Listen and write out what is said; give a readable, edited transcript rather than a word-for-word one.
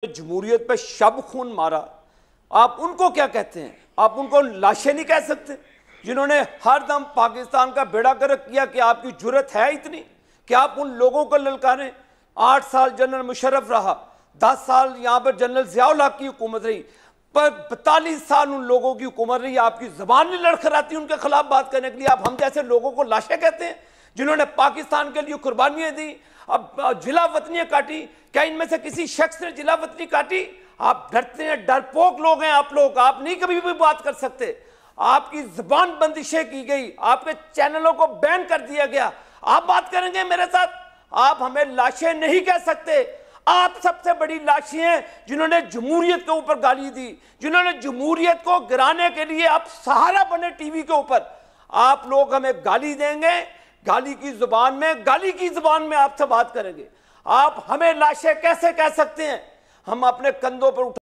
जमहूरियत पे शब खून मारा, आप उनको क्या कहते हैं? आप उनको लाशें नहीं कह सकते जिन्होंने हर दम पाकिस्तान का बेड़ा गर्क किया? कि आपकी जुर्रत है इतनी कि आप उन लोगों को ललकारें? 8 साल जनरल मुशर्रफ रहा, 10 साल यहाँ पर जनरल ज़ियाउल हक की हुकूमत रही, पर 42 साल उन लोगों की हुकूमत रही। आपकी जबान नहीं लड़खड़ाती उनके खिलाफ बात करने के लिए? आप हम जैसे लोगों को लाशें कहते हैं जिन्होंने पाकिस्तान के लिए कुर्बानियां दी, अब जिला वतनियां काटी? क्या इनमें से किसी शख्स ने जिला वतनी काटी? आप डरते हैं, डरपोक लोग हैं आप लोग, आप नहीं कभी भी बात कर सकते। आपकी जुबान बंदिशें की गई, आपके चैनलों को बैन कर दिया गया। आप बात करेंगे मेरे साथ? आप हमें लाशें नहीं कह सकते। आप सबसे बड़ी लाशें हैं जिन्होंने जमहूरियत के ऊपर गाली दी, जिन्होंने जमहूरियत को गिराने के लिए आप सहारा बने टीवी के ऊपर। आप लोग हमें गाली देंगे, गाली की जुबान में आपसे बात करेंगे। आप हमें लाशें कैसे कह सकते हैं? हम अपने कंधों पर उठा